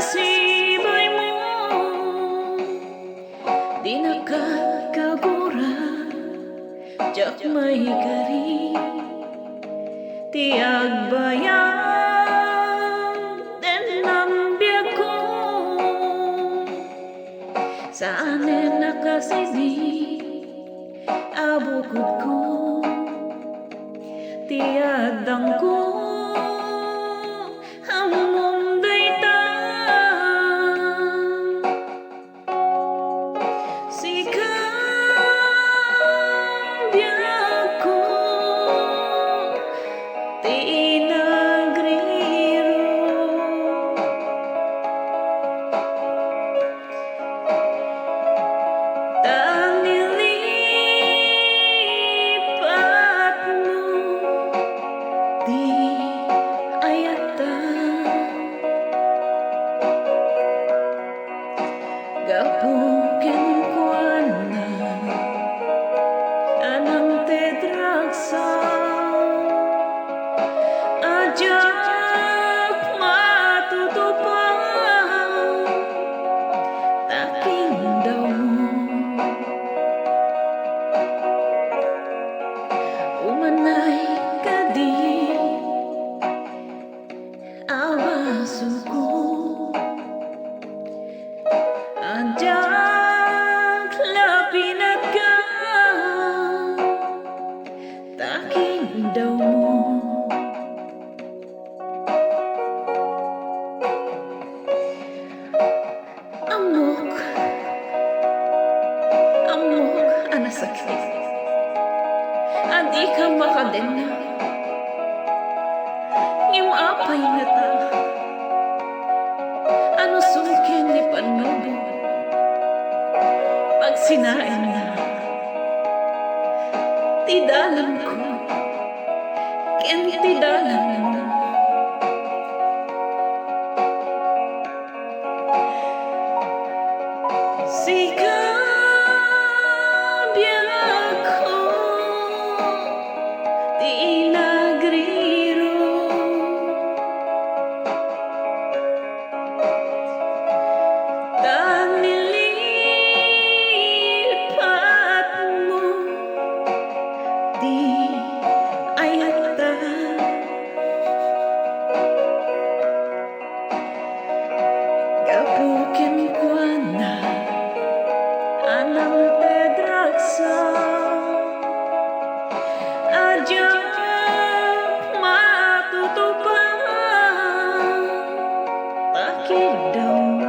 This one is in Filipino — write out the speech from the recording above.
nasibay mo, di nakakagura, jak may kari, tiag bayan, den nambiyag ko, saan nakasidi, abukod ko, tiadang ko, hamon dayta, sikambiyag ko, ti inagriro, tang nilipat mo, di ayata, gapukin ko na anang tedragsa, ajak matutupan, taking daw mo, umanay kadi, awaso ko, ajak lapinat ka, taking daw mo, amok, amok, anasakit, adi ka makadena, yung apay na ta, ano sungkin ni panubo, pag sinain na, tidalan ko, ken tidalan mo, sikambiyag ko, di inagriro, tang nilipat mo, di ayata, gapukin ko na anang tedragsa, ajak matutupan, takid daw